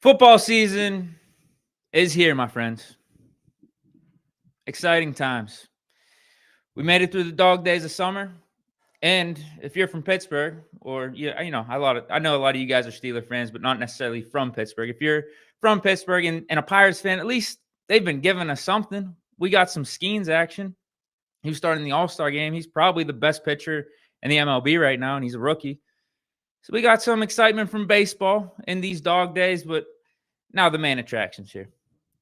Football season is here, my friends. Exciting times. We made it through the dog days of summer. And if you're from Pittsburgh, or I know a lot of you guys are Steeler fans, but not necessarily from Pittsburgh. If you're from Pittsburgh and a Pirates fan, at least they've been giving us something. We got some Skeens action. He was starting the All-Star game. He's probably the best pitcher in the MLB right now, and he's a rookie. So we got some excitement from baseball in these dog days, but now the main attraction's here.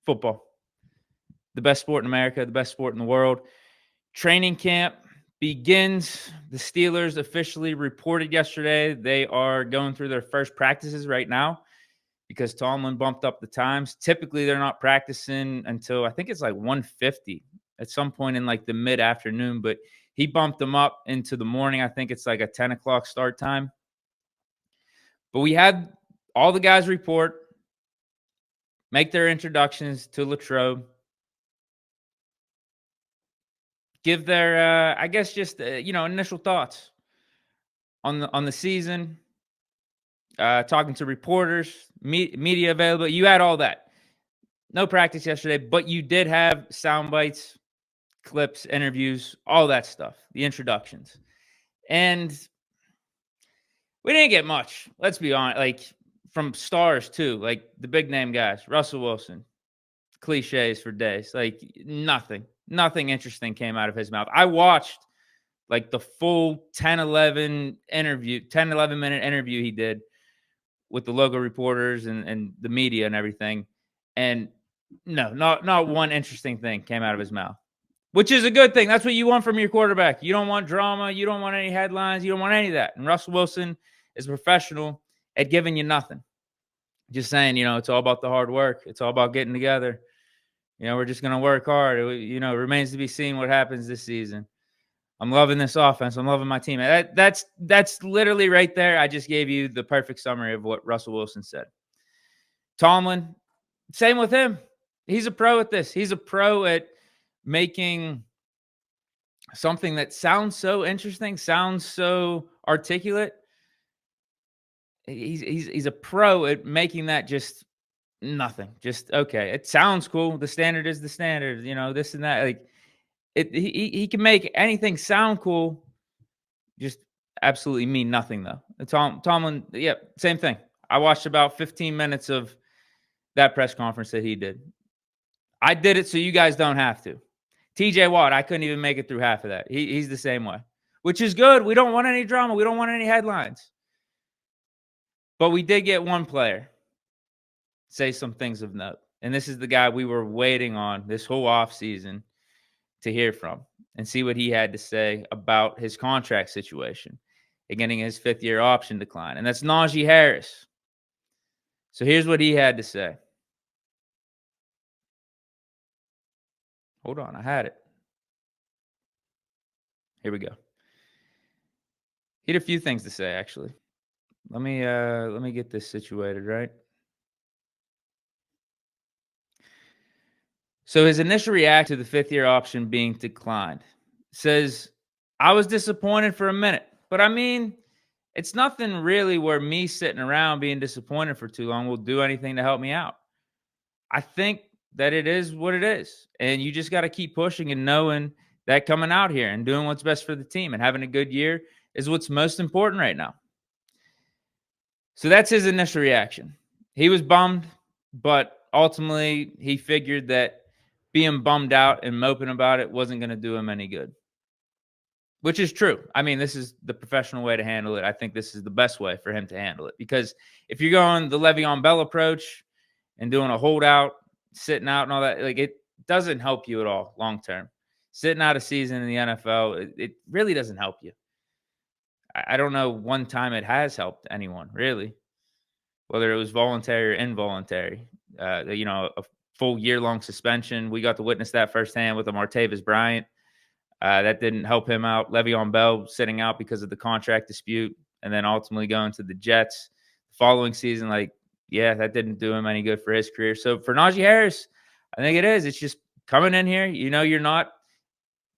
Football. The best sport in America, the best sport in the world. Training camp begins. The Steelers officially reported yesterday they are going through their first practices right now because Tomlin bumped up the times. Typically, they're not practicing until I think it's like 1:50 at some point in like the mid-afternoon, but he bumped them up into the morning. I think it's like a 10 o'clock start time. But we had all the guys report, make their introductions to Latrobe, give their, I guess, just initial thoughts on the season. Talking to reporters, media available. You had all that. No practice yesterday, but you did have sound bites, clips, interviews, all that stuff. The introductions, and we didn't get much. Let's be honest. Like from stars too, like the big name guys, Russell Wilson. Cliches for days. Like nothing interesting came out of his mouth. I watched like the full 11 minute interview he did with the logo reporters and the media and everything. And no, not one interesting thing came out of his mouth, which is a good thing. That's what you want from your quarterback. You don't want drama. You don't want any headlines. You don't want any of that. And Russell Wilson is professional at giving you nothing. Just saying, it's all about the hard work. It's all about getting together. We're just going to work hard. It remains to be seen what happens this season. I'm loving this offense. I'm loving my team. That's literally right there. I just gave you the perfect summary of what Russell Wilson said. Tomlin, same with him. He's a pro at this. He's a pro at making something that sounds so interesting, sounds so articulate. He's a pro at making that just nothing. Just okay. It sounds cool. The standard is the standard. This and that. Like he can make anything sound cool. Just absolutely mean nothing though. Tomlin, yeah, same thing. I watched about 15 minutes of that press conference that he did. I did it so you guys don't have to. TJ Watt, I couldn't even make it through half of that. He's the same way, which is good. We don't want any drama. We don't want any headlines. But we did get one player say some things of note. And this is the guy we were waiting on this whole offseason to hear from and see what he had to say about his contract situation and getting his fifth-year option decline. And that's Najee Harris. So here's what he had to say. Hold on, I had it. Here we go. He had a few things to say, actually. Let me get this situated, right? So his initial reaction to the fifth-year option being declined says, I was disappointed for a minute, but I mean, it's nothing really where me sitting around being disappointed for too long will do anything to help me out. I think that it is what it is, and you just got to keep pushing and knowing that coming out here and doing what's best for the team and having a good year is what's most important right now. So that's his initial reaction. He was bummed, but ultimately he figured that being bummed out and moping about it wasn't going to do him any good, which is true. I mean, this is the professional way to handle it. I think this is the best way for him to handle it because if you're going the Le'Veon Bell approach and doing a holdout, sitting out and all that, like it doesn't help you at all long term. Sitting out a season in the NFL, it really doesn't help you. I don't know one time it has helped anyone, really, whether it was voluntary or involuntary. A full year-long suspension. We got to witness that firsthand with the Martavis Bryant. That didn't help him out. Le'Veon Bell sitting out because of the contract dispute and then ultimately going to the Jets the following season. Like, yeah, that didn't do him any good for his career. So for Najee Harris, I think it is. It's just coming in here. You're not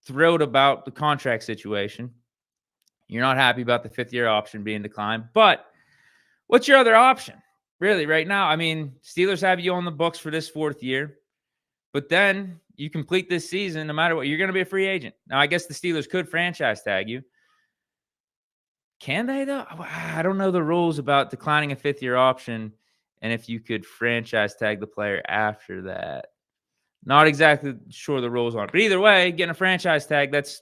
thrilled about the contract situation. You're not happy about the fifth-year option being declined. But what's your other option? Really, right now, I mean, Steelers have you on the books for this 4th year, but then you complete this season, no matter what, you're going to be a free agent. Now, I guess the Steelers could franchise tag you. Can they, though? I don't know the rules about declining a 5th-year option and if you could franchise tag the player after that. Not exactly sure the rules on it. But either way, getting a franchise tag, that's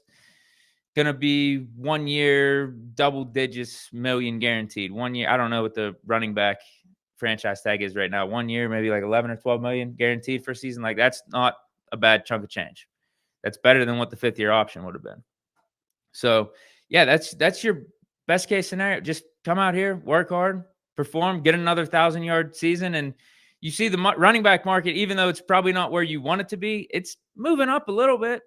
going to be 1 year, double digits, million guaranteed. 1 year. I don't know what the running back franchise tag is right now. 1 year, maybe like 11 or 12 million guaranteed for a season. Like, that's not a bad chunk of change. That's better than what the 5th-year option would have been. So, yeah, that's your best case scenario. Just come out here, work hard, perform, get another 1,000-yard season. And you see the running back market, even though it's probably not where you want it to be, it's moving up a little bit.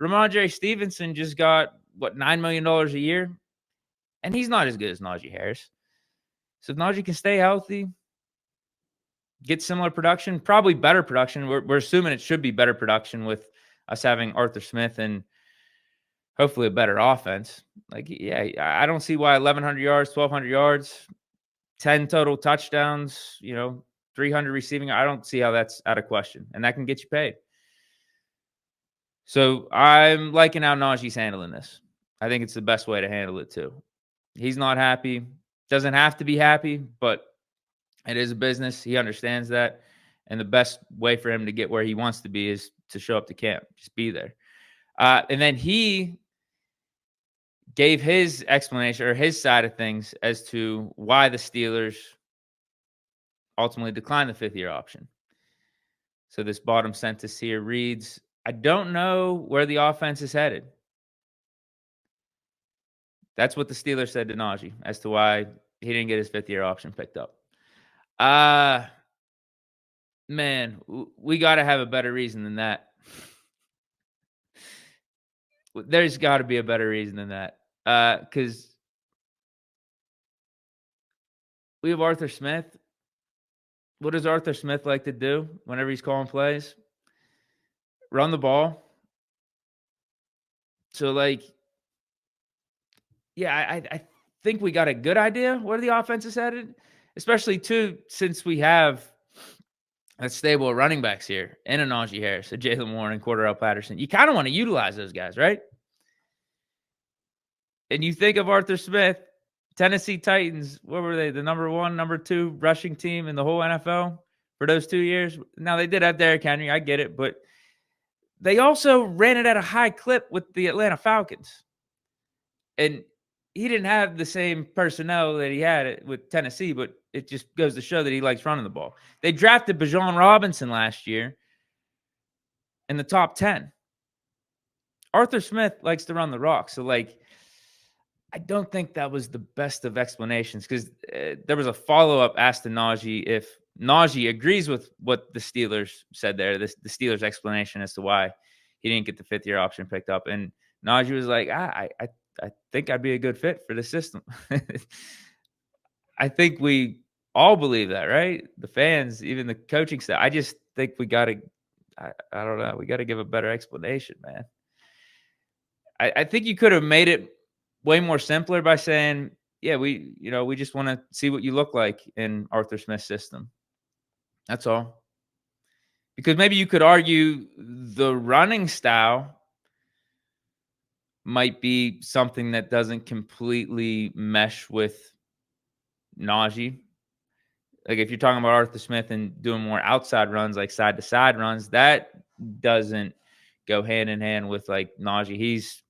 Ramondre Stevenson just got, $9 million a year? And he's not as good as Najee Harris. So if Najee can stay healthy, get similar production, probably better production. We're assuming it should be better production with us having Arthur Smith and hopefully a better offense. Like, yeah, I don't see why 1,100 yards, 1,200 yards, 10 total touchdowns, 300 receiving. I don't see how that's out of question. And that can get you paid. So I'm liking how Najee's handling this. I think it's the best way to handle it too. He's not happy. Doesn't have to be happy, but it is a business. He understands that. And the best way for him to get where he wants to be is to show up to camp. Just be there. And then he gave his explanation or his side of things as to why the Steelers ultimately declined the 5th-year option. So this bottom sentence here reads, I don't know where the offense is headed. That's what the Steelers said to Najee as to why he didn't get his 5th-year option picked up. Man, we got to have a better reason than that. There's got to be a better reason than that. Because we have Arthur Smith. What does Arthur Smith like to do whenever he's calling plays? Run the ball. So, I think we got a good idea where the offense is headed, especially, too, since we have a stable of running backs here and a Najee Harris, a Jalen Warren, and Cordarrelle Patterson. You kind of want to utilize those guys, right? And you think of Arthur Smith, Tennessee Titans, what were they? The number 1, number 2 rushing team in the whole NFL for those 2 years. Now, they did have Derrick Henry. I get it. But they also ran it at a high clip with the Atlanta Falcons. And he didn't have the same personnel that he had with Tennessee, but it just goes to show that he likes running the ball. They drafted Bijan Robinson last year in the top 10. Arthur Smith likes to run the rock. So, I don't think that was the best of explanations because there was a follow-up asked to Najee if Najee agrees with what the Steelers said there, the Steelers' explanation as to why he didn't get the 5th-year option picked up. And Najee was like, I think I'd be a good fit for the system. I think we all believe that, right? The fans, even the coaching staff. I just think we got to, I don't know, we got to give a better explanation, man. I think you could have made it way more simpler by saying, yeah, we just want to see what you look like in Arthur Smith's system. That's all. Because maybe you could argue the running style might be something that doesn't completely mesh with Najee. Like if you're talking about Arthur Smith and doing more outside runs, like side to side runs, that doesn't go hand in hand with like Najee. He's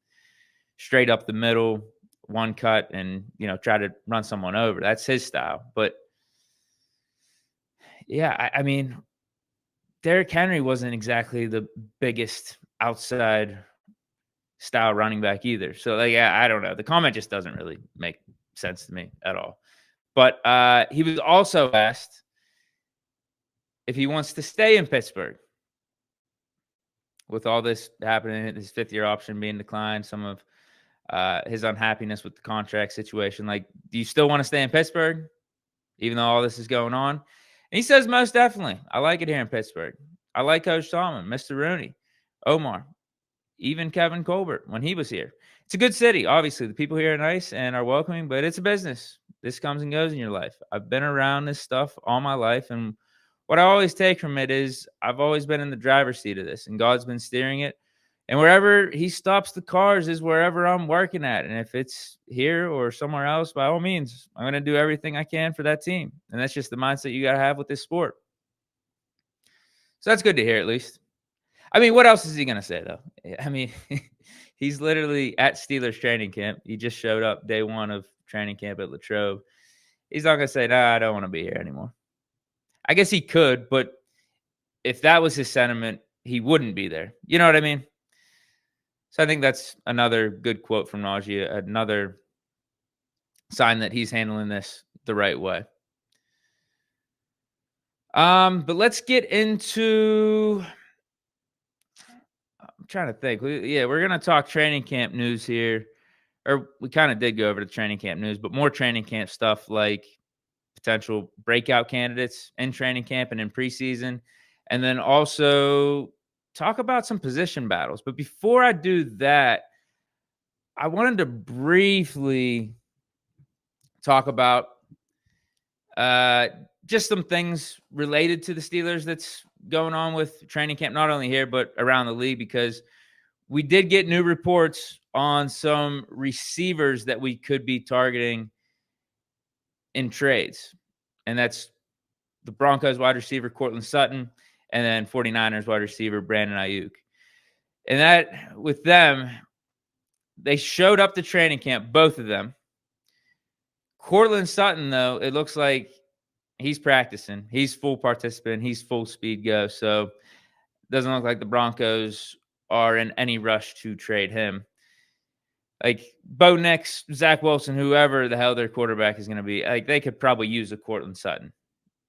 straight up the middle, one cut, and try to run someone over. That's his style. But yeah, I mean, Derrick Henry wasn't exactly the biggest outside style running back either. So I don't know. The comment just doesn't really make sense to me at all. But he was also asked if he wants to stay in Pittsburgh. With all this happening, his 5th-year option being declined, some of his unhappiness with the contract situation. Do you still want to stay in Pittsburgh, even though all this is going on? And he says, most definitely. I like it here in Pittsburgh. I like Coach Tomlin, Mr. Rooney, Omar, even Kevin Colbert when he was here. It's a good city. Obviously, the people here are nice and are welcoming, but it's a business. This comes and goes in your life. I've been around this stuff all my life, and what I always take from it is I've always been in the driver's seat of this, and God's been steering it. And wherever he stops the cars is wherever I'm working at. And if it's here or somewhere else, by all means, I'm going to do everything I can for that team. And that's just the mindset you got to have with this sport. So that's good to hear, at least. I mean, what else is he going to say, though? I mean, he's literally at Steelers training camp. He just showed up day one of training camp at Latrobe. He's not going to say, nah, I don't want to be here anymore. I guess he could, but if that was his sentiment, he wouldn't be there. You know what I mean? So I think that's another good quote from Najee, another sign that he's handling this the right way. But let's get into, I'm trying to think. We're going to talk training camp news here. Or we kind of did go over the training camp news, but more training camp stuff like potential breakout candidates in training camp and in preseason. And then also talk about some position battles. But before I do that, I wanted to briefly talk about just some things related to the Steelers that's going on with training camp, not only here, but around the league, because we did get new reports on some receivers that we could be targeting in trades. And that's the Broncos wide receiver, Courtland Sutton, and then 49ers wide receiver, Brandon Aiyuk. And that, with them, they showed up to training camp, both of them. Courtland Sutton, though, it looks like he's practicing. He's full participant. He's full speed go. So it doesn't look like the Broncos are in any rush to trade him. Like Bo Nix, Zach Wilson, whoever the hell their quarterback is going to be, like they could probably use a Courtland Sutton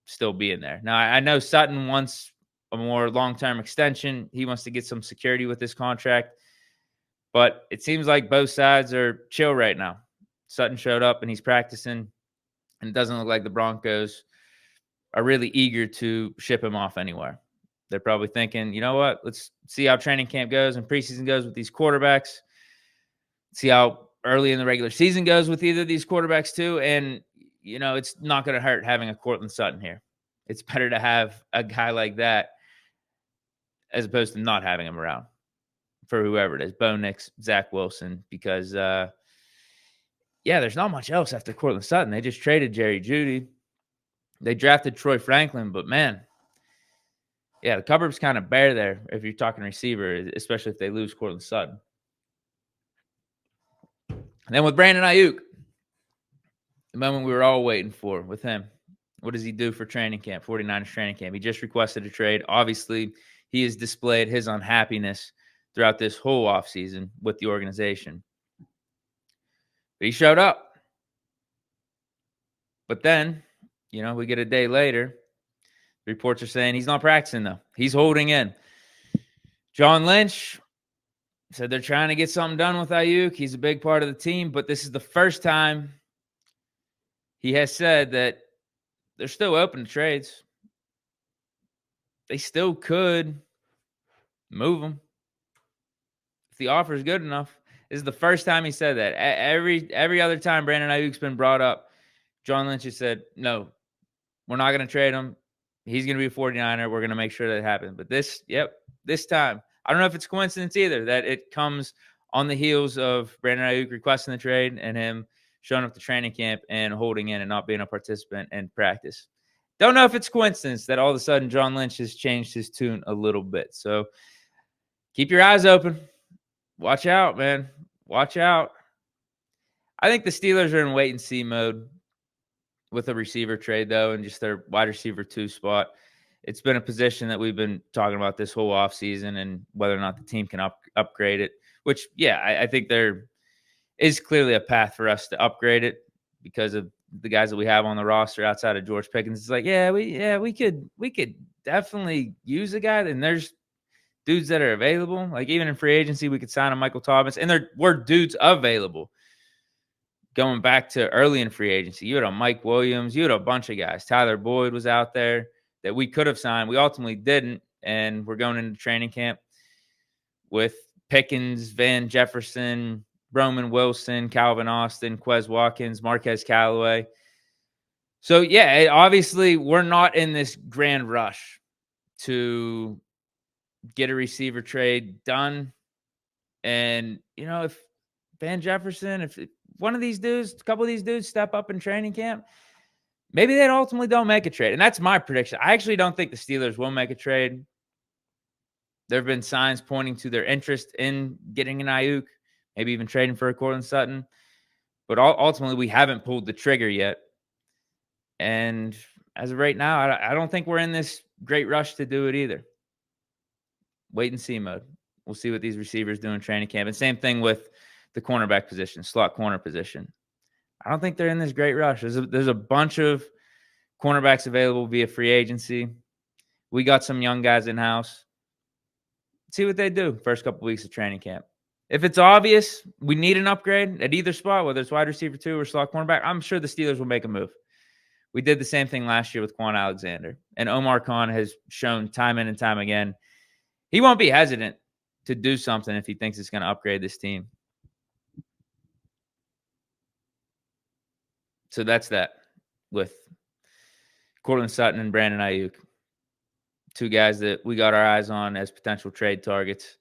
still being there. Now, I know Sutton wants a more long-term extension. He wants to get some security with this contract. But it seems like both sides are chill right now. Sutton showed up and he's practicing, and it doesn't look like the Broncos are really eager to ship him off anywhere. They're probably thinking, you know what, let's see how training camp goes and preseason goes with these quarterbacks. See how early in the regular season goes with either of these quarterbacks too. And, you know, it's not going to hurt having a Courtland Sutton here. It's better to have a guy like that as opposed to not having him around for whoever it is, Bo Nix, Zach Wilson, because, there's not much else after Courtland Sutton. They just traded Jerry Jeudy. They drafted Troy Franklin, but man, the cupboard's kind of bare there if you're talking receiver, especially if they lose Courtland Sutton. And then with Brandon Aiyuk, the moment we were all waiting for with him, what does he do for training camp, 49ers training camp? He just requested a trade. Obviously, he has displayed his unhappiness throughout this whole offseason with the organization. But he showed up. But then, we get a day later. Reports are saying he's not practicing, though. He's holding in. John Lynch said they're trying to get something done with Aiyuk. He's a big part of the team, but this is the first time he has said that they're still open to trades. They still could move him if the offer is good enough. This is the first time he said that. Every other time Brandon Aiyuk's been brought up, John Lynch has said, no, we're not going to trade him. He's going to be a 49er. We're going to make sure that happens. But this time, I don't know if it's coincidence either that it comes on the heels of Brandon Aiyuk requesting the trade and him showing up to training camp and holding in and not being a participant in practice. Don't know if it's coincidence that all of a sudden John Lynch has changed his tune a little bit. So keep your eyes open. Watch out, man. Watch out. I think the Steelers are in wait-and-see mode with a receiver trade, though, and just their wide receiver 2 spot. It's been a position that we've been talking about this whole offseason and whether or not the team can upgrade it, which, I think there is clearly a path for us to upgrade it because of the guys that we have on the roster outside of George Pickens. It's like, we could definitely use a guy, and there's dudes that are available. Like even in free agency, we could sign a Michael Thomas, and there were dudes available. Going back to early in free agency, you had a Mike Williams, you had a bunch of guys. Tyler Boyd was out there that we could have signed. We ultimately didn't, and we're going into training camp with Pickens, Van Jefferson, Roman Wilson, Calvin Austin, Quez Watkins, Marquez Callaway. So, yeah, obviously, we're not in this grand rush to get a receiver trade done. And, if Van Jefferson, if one of these dudes, a couple of these dudes step up in training camp, maybe they ultimately don't make a trade. And that's my prediction. I actually don't think the Steelers will make a trade. There have been signs pointing to their interest in getting an Aiyuk, maybe even trading for a Cortland Sutton. But ultimately, we haven't pulled the trigger yet. And as of right now, I don't think we're in this great rush to do it either. Wait and see mode. We'll see what these receivers do in training camp. And same thing with the cornerback position, slot corner position. I don't think they're in this great rush. There's a bunch of cornerbacks available via free agency. We got some young guys in house. See what they do first couple weeks of training camp. If it's obvious we need an upgrade at either spot, whether it's wide receiver 2 or slot cornerback, I'm sure the Steelers will make a move. We did the same thing last year with Quan Alexander. And Omar Khan has shown time in and time again, he won't be hesitant to do something if he thinks it's going to upgrade this team. So that's that with Cortland Sutton and Brandon Aiyuk. Two guys that we got our eyes on as potential trade targets.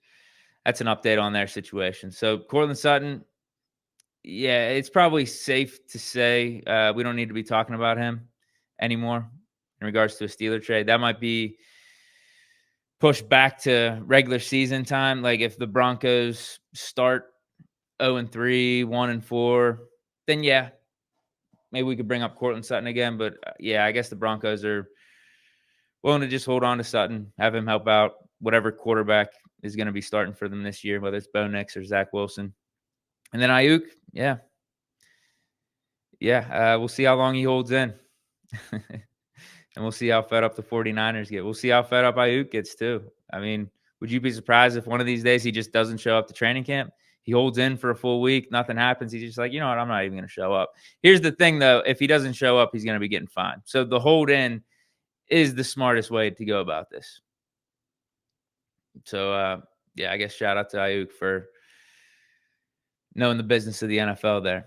That's an update on their situation. So Cortland Sutton, yeah, it's probably safe to say we don't need to be talking about him anymore in regards to a Steeler trade. That might be pushed back to regular season time. Like if the Broncos start 0-3, 1-4, then yeah, maybe we could bring up Cortland Sutton again. But yeah, I guess the Broncos are willing to just hold on to Sutton, have him help out whatever quarterback is going to be starting for them this year, whether it's Bo Nix or Zach Wilson. And then Aiyuk, yeah, we'll see how long he holds in. And we'll see how fed up the 49ers get. We'll see how fed up Aiyuk gets too. I mean, would you be surprised if one of these days he just doesn't show up to training camp? He holds in for a full week, nothing happens. He's just like, you know what, I'm not even going to show up. Here's the thing, though. If he doesn't show up, he's going to be getting fined. So the hold in is the smartest way to go about this. So, yeah, I guess shout out to Aiyuk for knowing the business of the NFL there.